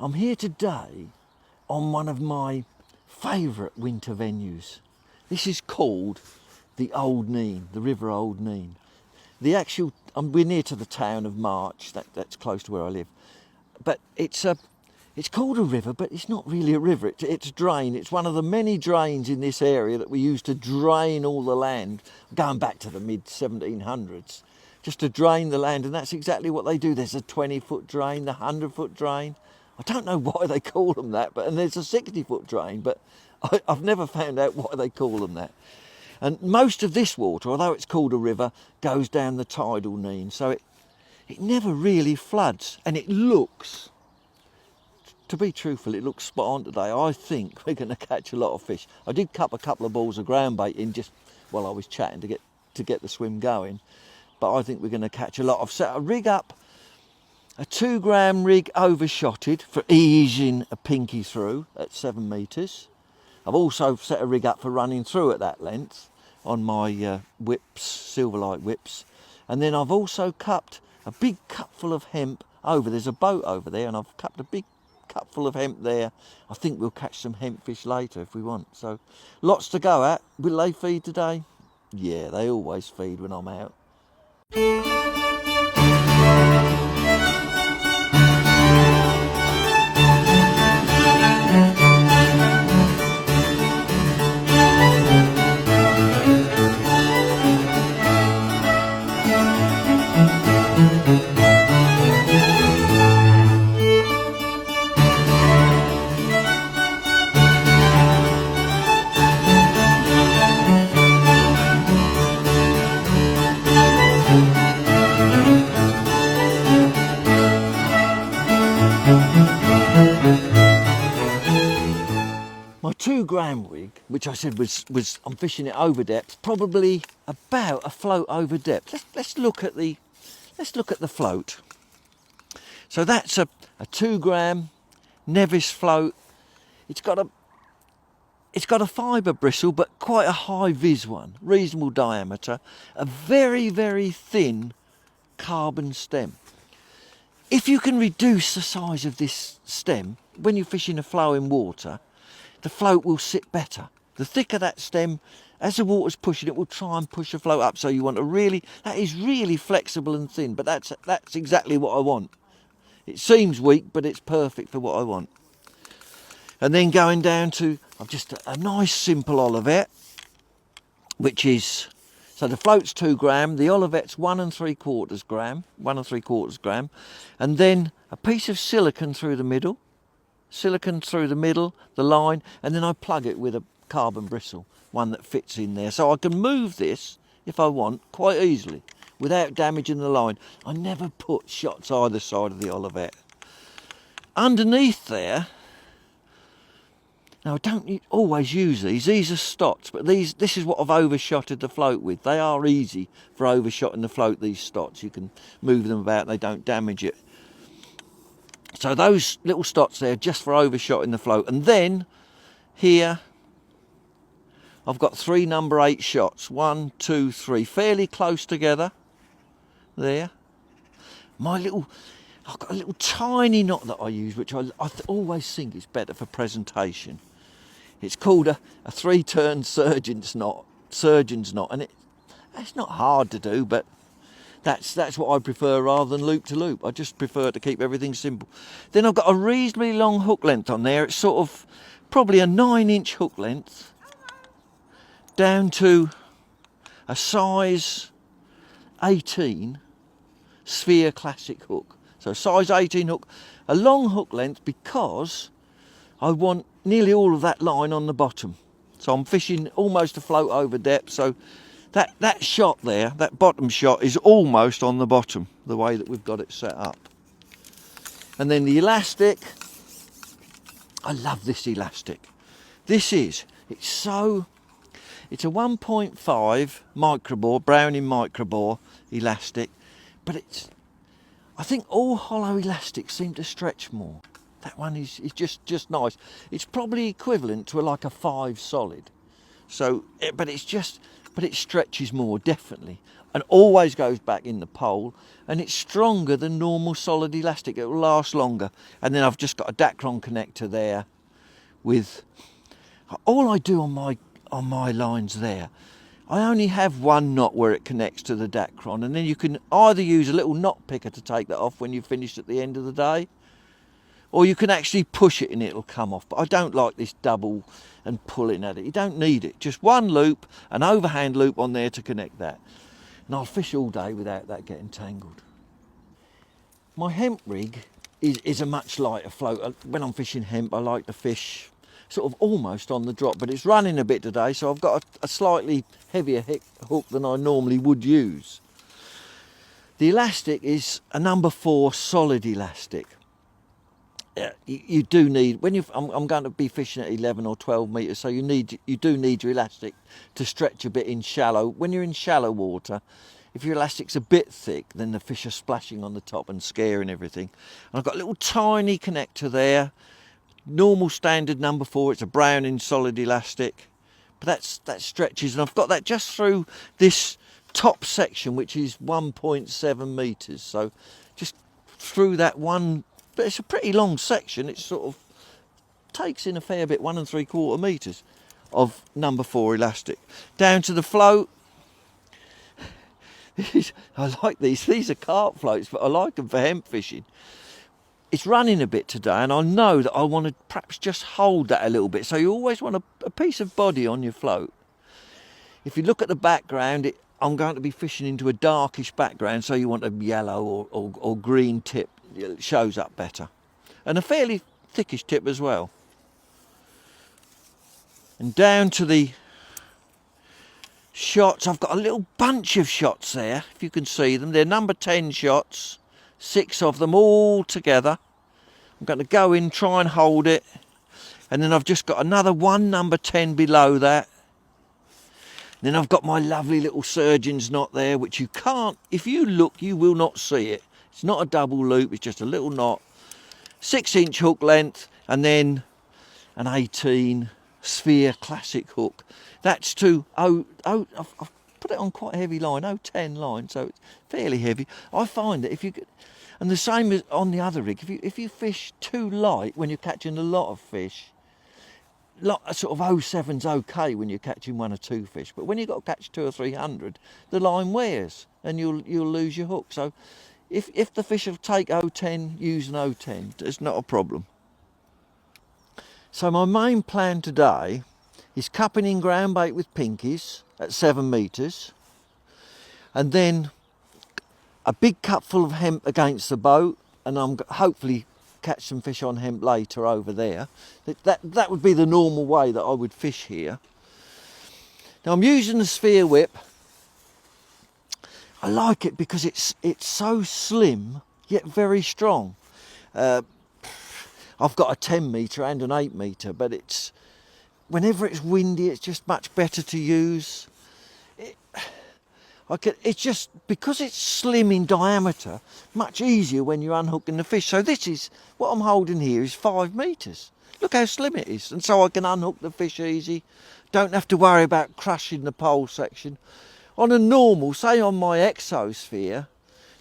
I'm here today on one of my favourite winter venues. This is called the Old Nene, the River Old Nene. The actual, we're near to the town of March, that's close to where I live. But it's called a river, but it's not really a river, it's a drain. It's one of the many drains in this area that we used to drain all the land, going back to the mid-1700s, just to drain the land, and that's exactly what they do. There's a 20-foot drain, the 100-foot drain. I don't know why they call them that, and there's a 60-foot drain, but I've never found out why they call them that. And most of this water, although it's called a river, goes down the tidal Nene, so it never really floods, and it looks, to be truthful, it looks spot on today. I think we're going to catch a lot of fish. I did cup a couple of balls of groundbait in just while I was chatting to get the swim going, but I think we're going to catch a lot. I've set a rig up, a 2 gram rig overshotted for easing a pinkie through at 7 metres. I've also set a rig up for running through at that length on my whips, Silverlite whips. And then I've also cupped a big cupful of hemp over. There's a boat over there, and I've cupped a big cupful of hemp there. I think we'll catch some hemp fish later if we want. So lots to go at. Will they feed today? Yeah, they always feed when I'm out. My 2 gram rig, which I said was I'm fishing it over depth, probably about a float over depth. Let's look at the float. So that's a 2 gram Nevis float. It's got a fibre bristle, but quite a high vis one, reasonable diameter, a very, very thin carbon stem. If you can reduce the size of this stem when you're fishing a flowing water, the float will sit better. The thicker that stem, as the water's pushing, it will try and push the float up. So you want that is really flexible and thin, but that's exactly what I want. It seems weak, but it's perfect for what I want. And then going down to, I've just a nice simple olivette, which is, so the float's 2 gram, the olivette's 1 3/4 gram, and then a piece of silicone through the middle, the line, and then I plug it with a carbon bristle, one that fits in there. So I can move this, if I want, quite easily, without damaging the line. I never put shots either side of the olivette. Underneath there, now I don't always use these are stots, but this is what I've overshotted the float with. They are easy for overshotting the float, these stots. You can move them about, they don't damage it. So those little stots there just for overshotting the float. And then here I've got 3 number 8 shots. 1, 2, 3, fairly close together. There. I've got a little tiny knot that I use, which I always think is better for presentation. It's called a 3-turn surgeon's knot, and it's not hard to do, but that's what I prefer rather than loop to loop. I just prefer to keep everything simple. Then I've got a reasonably long hook length on there. It's sort of probably a 9-inch hook length down to a size 18 Sphere Classic hook. So size 18 hook, a long hook length, because I want nearly all of that line on the bottom. So I'm fishing almost a float over depth, so that shot there, that bottom shot, is almost on the bottom, the way that we've got it set up. And then the elastic, I love this elastic. It's a 1.5 microbore, Browning microbore elastic, but I think all hollow elastics seem to stretch more. That one is just nice. It's probably equivalent to like a 5 solid. So, but it stretches more, definitely. and always goes back in the pole, and it's stronger than normal solid elastic. It will last longer. And then I've just got a Dacron connector there with, all I do on my lines there, I only have one knot where it connects to the Dacron, and then you can either use a little knot picker to take that off when you've finished at the end of the day, or you can actually push it and it'll come off. But I don't like this double and pulling at it. You don't need it. Just one loop, an overhand loop on there to connect that. And I'll fish all day without that getting tangled. My hemp rig is a much lighter float. When I'm fishing hemp, I like to fish sort of almost on the drop, but it's running a bit today, so I've got a slightly heavier hook than I normally would use. The elastic is a number 4 solid elastic. You do need, when I'm going to be fishing at 11 or 12 metres, so you do need your elastic to stretch a bit in shallow. When you're in shallow water, if your elastic's a bit thick, then the fish are splashing on the top and scaring everything. And I've got a little tiny connector there, normal standard number 4. It's a Browning solid elastic, but that stretches, and I've got that just through this top section, which is 1.7 metres. So just through that one. But it's a pretty long section. It sort of takes in a fair bit, 1 3/4 metres of number 4 elastic. Down to the float. I like these. These are carp floats, but I like them for hemp fishing. It's running a bit today, and I know that I want to perhaps just hold that a little bit. So you always want a piece of body on your float. If you look at the background, I'm going to be fishing into a darkish background, so you want a yellow or green tip. It shows up better, and a fairly thickish tip as well. And down to the shots, I've got a little bunch of shots there, if you can see them. They're number 10 shots, 6 of them all together. I'm going to go in, try and hold it, and then I've just got another one number 10 below that. Then I've got my lovely little surgeon's knot there, which you can't, if you look, you will not see it. It's not a double loop, it's just a little knot. 6-inch hook length, and then an 18 sphere classic hook. That's to, I've put it on quite a heavy line, 010 line, so it's fairly heavy. I find that if you get, and the same as on the other rig, if you fish too light when you're catching a lot of fish, sort of 07's okay when you're catching 1 or 2 fish, but when you've got to catch 200 or 300, the line wears and you'll lose your hook. So if the fish will take 010, use an 010. It's not a problem. So my main plan today is cupping in ground bait with pinkies at 7 metres, and then a big cupful of hemp against the boat, and I'm hopefully catch some fish on hemp later over there. That would be the normal way that I would fish here. Now I'm using the sphere whip. I like it because it's so slim yet very strong. I've got a 10 metre and an 8 metre, but whenever it's windy, it's just much better to use. It's just, because it's slim in diameter, much easier when you're unhooking the fish. So this is, what I'm holding here is 5 metres. Look how slim it is. And so I can unhook the fish easy. Don't have to worry about crushing the pole section. On a normal, say on my Exosphere,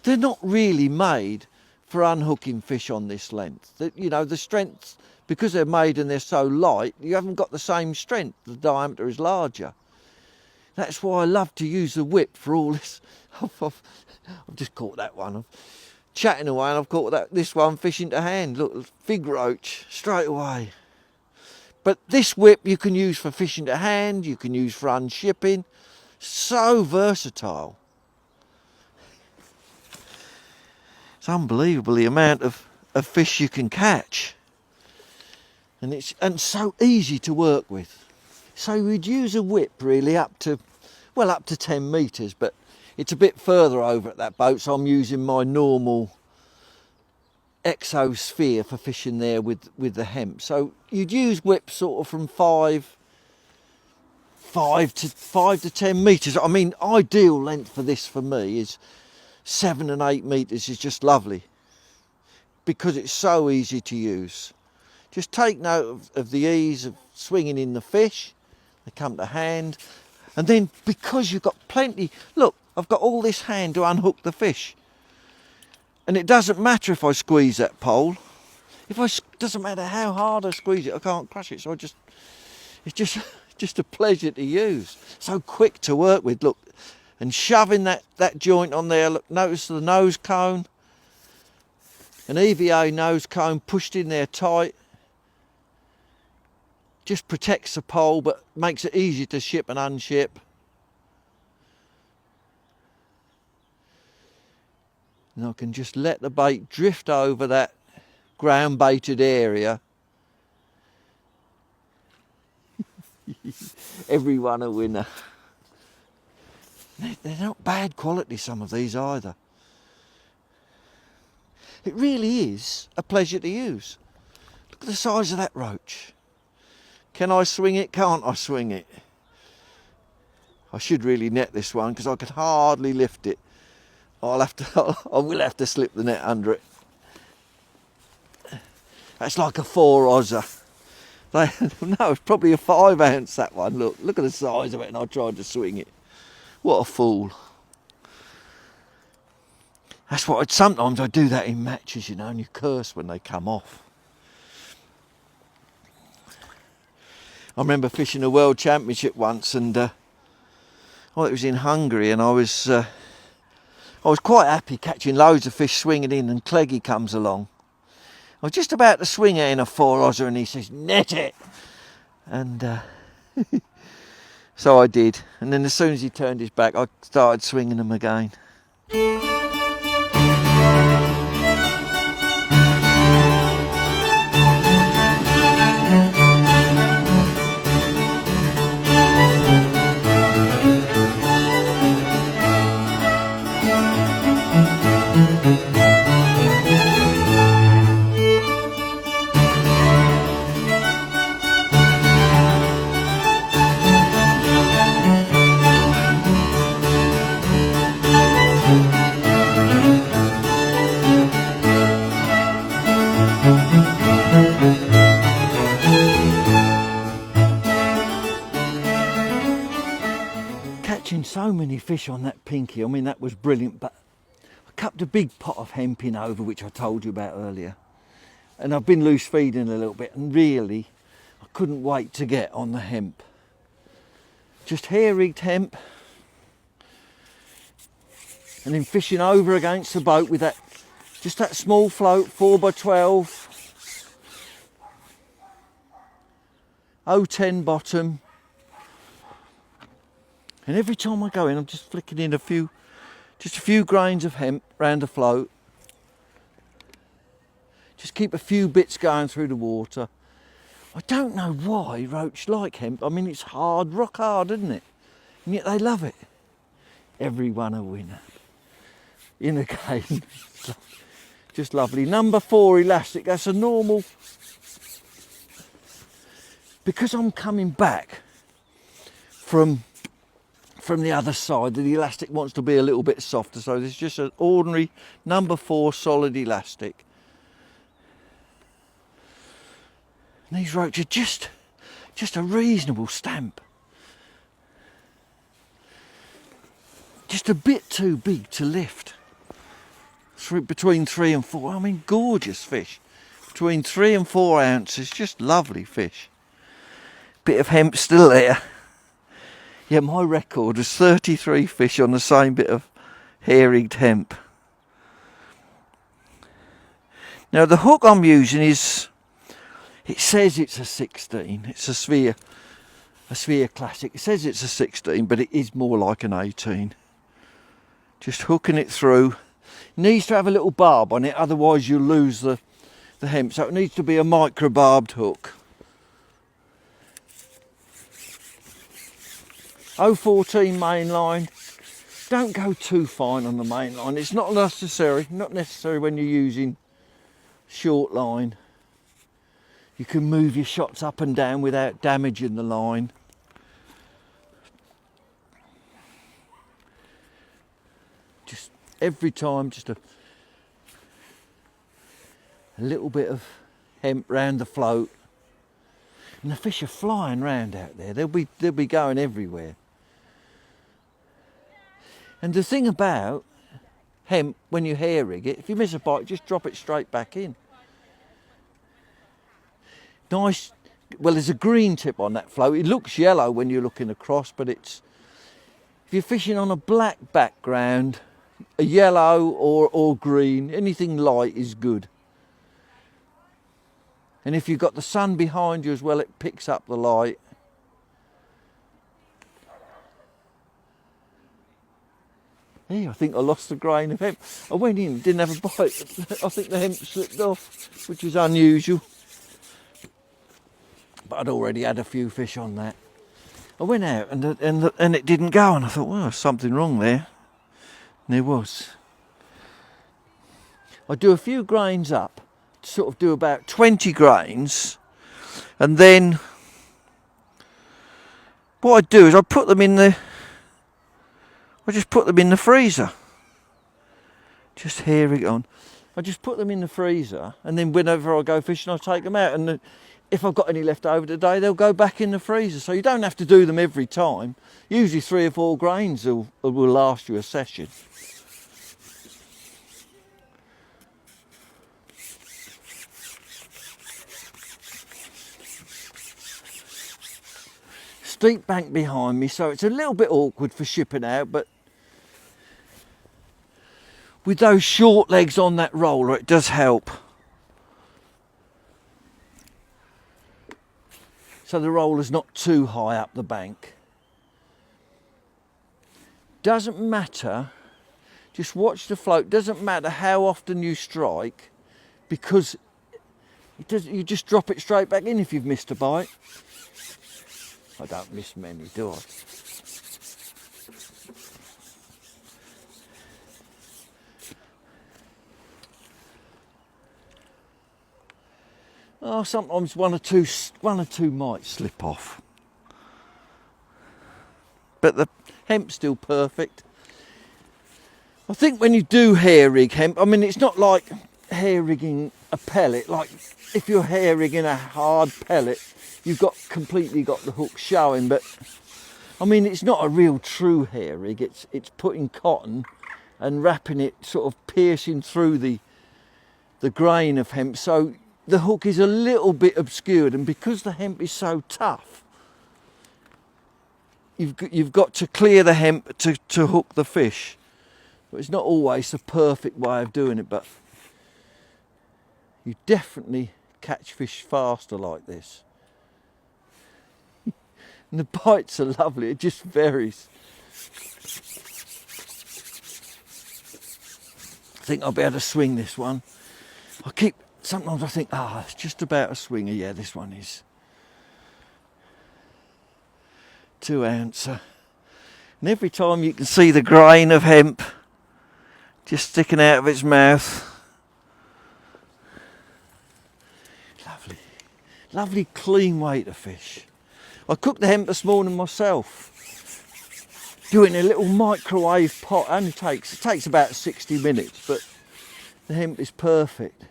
they're not really made for unhooking fish on this length. The strength, because they're made and they're so light, you haven't got the same strength. The diameter is larger. That's why I love to use the whip for all this. I've just caught that one. I'm chatting away and I've caught this one fishing to hand. Look, big roach, straight away. But this whip you can use for fishing to hand, you can use for unshipping. So versatile. It's unbelievable the amount of fish you can catch. And it's so easy to work with. So we'd use a whip really up to 10 metres, but it's a bit further over at that boat, so I'm using my normal Exosphere for fishing there with the hemp. So you'd use whips sort of from 5 to 10 metres. I mean, ideal length for this for me is 7 and 8 metres is just lovely, because it's so easy to use. Just take note of the ease of swinging in the fish. They come to hand, and then because you've got plenty, look, I've got all this hand to unhook the fish. And it doesn't matter if I squeeze that pole. Doesn't matter how hard I squeeze it, I can't crush it. So it's just a pleasure to use. So quick to work with, look. And shoving that joint on there, look, notice the nose cone. An EVA nose cone pushed in there tight. Just protects the pole, but makes it easy to ship and unship. And I can just let the bait drift over that ground baited area. Everyone a winner. They're not bad quality, some of these either. It really is a pleasure to use. Look at the size of that roach. Can I swing it? Can't I swing it? I should really net this one because I could hardly lift it. I will have to slip the net under it. That's like a 4-ozzer. No, it's probably a 5 ounce, that one. Look at the size of it, and I tried to swing it. What a fool. That's what sometimes I do that in matches, you know, and you curse when they come off. I remember fishing a world championship once, and it was in Hungary, and I was quite happy catching loads of fish swinging in, and Cleggy comes along. I was just about to swing it in a 4-ozzer, and he says, net it! And so I did. And then as soon as he turned his back, I started swinging them again. Catching so many fish on that pinkie, I mean, that was brilliant, but I cupped a big pot of hemp in over, which I told you about earlier, and I've been loose feeding a little bit, and really I couldn't wait to get on the hemp. Just hair rigged hemp, and then fishing over against the boat with that small float, 4x12, 010 bottom. And every time I go in, I'm just flicking in a few grains of hemp round the float. Just keep a few bits going through the water. I don't know why roach like hemp. I mean, it's hard, rock hard, isn't it? And yet they love it. Everyone a winner. In a game. Just lovely. Number 4 elastic, that's a normal. Because I'm coming back from the other side, the elastic wants to be a little bit softer, so there's just an ordinary number 4 solid elastic. And these roach are just a reasonable stamp. Just a bit too big to lift. Between 3 and 4, I mean, gorgeous fish. Between 3 and 4 ounces, just lovely fish. Bit of hemp still there. Yeah, my record was 33 fish on the same bit of hair-rigged hemp. Now the hook I'm using is, it says it's a 16. It's a Sphere Classic. It says it's a 16, but it is more like an 18. Just hooking it through. It needs to have a little barb on it, otherwise you'll lose the hemp. So it needs to be a micro barbed hook. 014 main line. Don't go too fine on the main line. It's not necessary when you're using short line. You can move your shots up and down without damaging the line. Just every time, just a little bit of hemp round the float. And the fish are flying round out there. They'll be going everywhere. And the thing about hemp, when you hair rig it, if you miss a bite, just drop it straight back in. Nice. Well, there's a green tip on that float. It looks yellow when you're looking across, but it's, if you're fishing on a black background, a yellow or green, anything light is good. And if you've got the sun behind you as well, it picks up the light. Hey, I think I lost a grain of hemp. I went in, didn't have a bite. I think the hemp slipped off, which is unusual. But I'd already had a few fish on that. I went out and it didn't go, and I thought, well, there's something wrong there. And there was. I do a few grains up, sort of do about 20 grains, and then what I do is I put them in the, I just put them in the freezer. Just hair it on. I just put them in the freezer, and then whenever I go fishing, I take them out, and if I've got any left over today, they'll go back in the freezer. So you don't have to do them every time. Usually 3 or 4 grains will last you a session. Steep bank behind me, so it's a little bit awkward for shipping out, but with those short legs on that roller, it does help. So the roller's not too high up the bank. Doesn't matter, just watch the float. Doesn't matter how often you strike, because it does, you just drop it straight back in if you've missed a bite. I don't miss many, do I? Oh, sometimes one or two might slip off. But the hemp's still perfect. I think when you do hair rig hemp, I mean, it's not like hair rigging a pellet. Like if you're hair rigging a hard pellet, you've completely got the hook showing. But I mean, it's not a real true hair rig. It's putting cotton and wrapping it, sort of piercing through the grain of hemp. So the hook is a little bit obscured, and because the hemp is so tough, you've got to clear the hemp to hook the fish. But it's not always the perfect way of doing it, but you definitely catch fish faster like this. And the bites are lovely, it just varies. I think I'll be able to swing this one. Sometimes I think, it's just about a swinger. Yeah, this one is. 2 ouncer. And every time you can see the grain of hemp just sticking out of its mouth. Lovely. Lovely clean way to fish. I cooked the hemp this morning myself. Doing a little microwave pot. It takes about 60 minutes, but the hemp is perfect.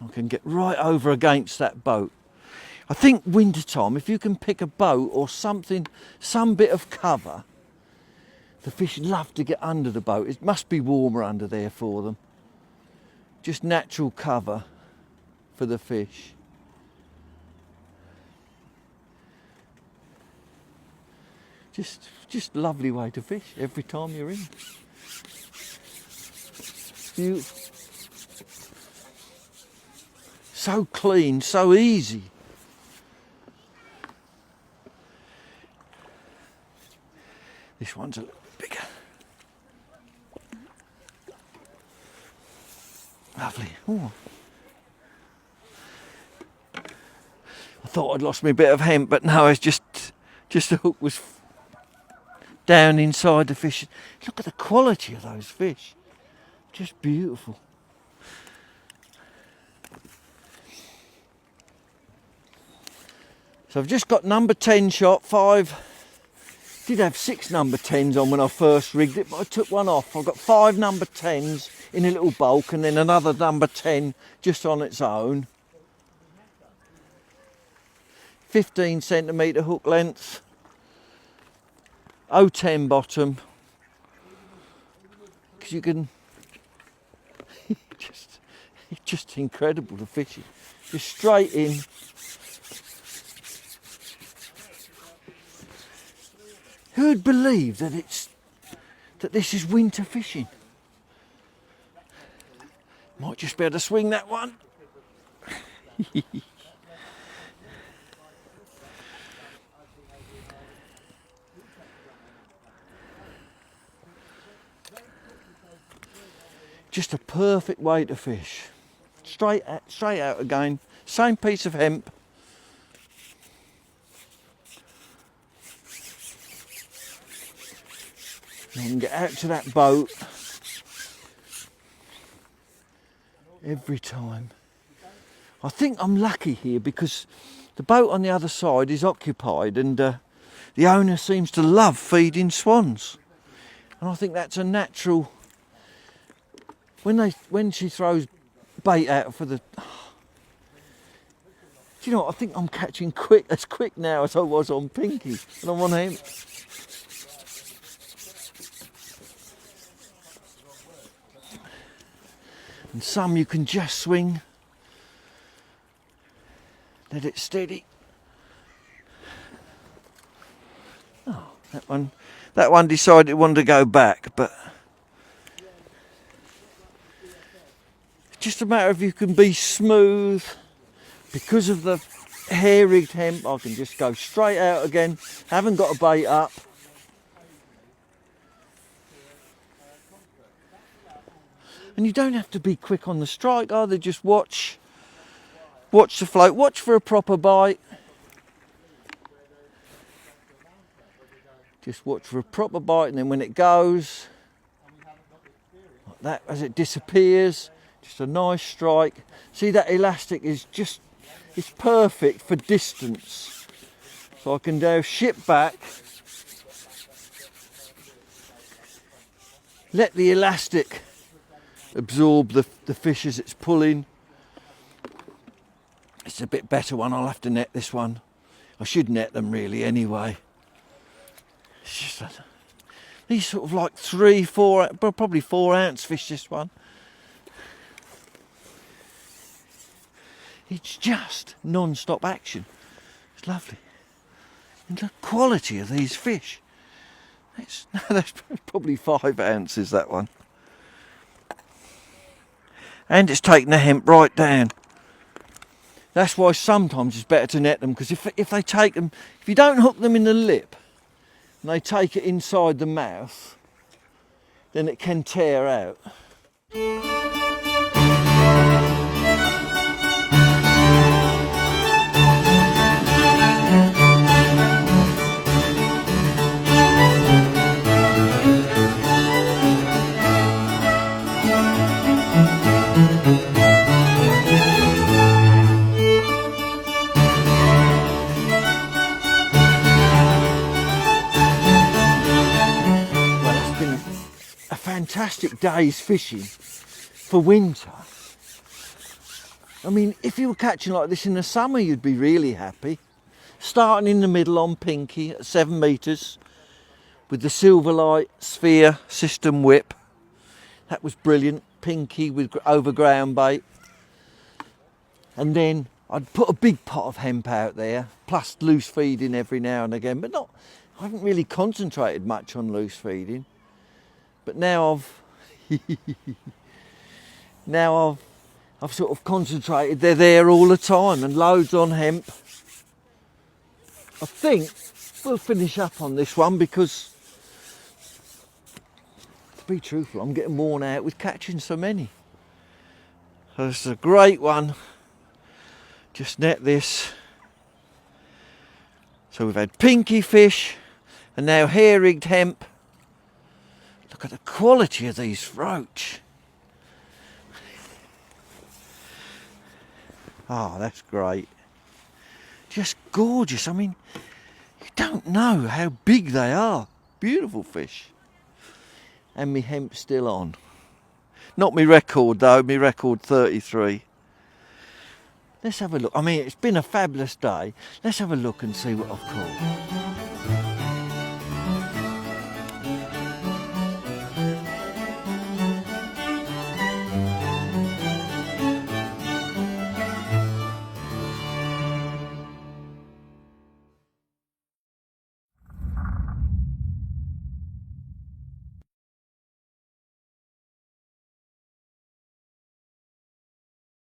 I can get right over against that boat. I think wintertime, if you can pick a boat or something, some bit of cover, the fish love to get under the boat. It must be warmer under there for them. Just natural cover for the fish. Just lovely way to fish every time you're in. Beautiful. So clean, so easy. This one's a little bit bigger. Lovely. Ooh. I thought I'd lost me a bit of hemp, but no, it's just the hook was down inside the fish. Look at the quality of those fish. Just beautiful. So I've just got number 10 shot, 5. Did have 6 number 10s on when I first rigged it, but I took one off. I've got 5 number 10s in a little bulk, and then another number 10 just on its own. 15 centimetre hook length. 010 bottom, because you can it's just incredible to fish it. Just straight in. Who'd believe that this is winter fishing? Might just be able to swing that one. Just a perfect way to fish. Straight out again. Same piece of hemp. You can get out to that boat every time. I think I'm lucky here because the boat on the other side is occupied, and the owner seems to love feeding swans. And I think that's a natural. When she throws bait out for the. Do you know what? I think I'm catching as quick now as I was on pinkie, and I'm on hemp. And some you can just swing, let it steady. Oh, that one decided it wanted to go back, but it's just a matter of you can be smooth. Because of the hair-rigged hemp, I can just go straight out again, haven't got a bait up. And you don't have to be quick on the strike either, just watch the float, watch for a proper bite. Just watch for a proper bite, and then when it goes, like that, as it disappears, just a nice strike. See, that elastic is it's perfect for distance. So I can now ship back, let the elastic absorb the fish as it's pulling. It's a bit better one. I'll have to net this one. I should net them really anyway. It's just these sort of like 3, 4, probably 4 ounce fish, this one. It's just non-stop action. It's lovely. And the quality of these fish. That's probably 5 ounces, that one. And it's taken the hemp right down. That's why sometimes it's better to net them, because if they take them, if you don't hook them in the lip and they take it inside the mouth, then it can tear out. Fantastic days fishing for winter. I mean, if you were catching like this in the summer, you'd be really happy. Starting in the middle on pinkie at 7 metres with the Silverlite sphere system whip. That was brilliant. Pinkie with over groundbait. And then I'd put a big pot of hemp out there, plus loose feeding every now and again, but I haven't really concentrated much on loose feeding. But now I've sort of concentrated. They're there all the time, and loads on hemp. I think we'll finish up on this one because, to be truthful, I'm getting worn out with catching so many. So it's a great one. Just net this. So we've had pinkie fish and now hair-rigged hemp. Look at the quality of these roach. Oh, that's great. Just gorgeous. I mean, you don't know how big they are. Beautiful fish. And me hemp's still on. Not me record though, me record 33. Let's have a look. I mean, it's been a fabulous day. Let's have a look and see what I've caught.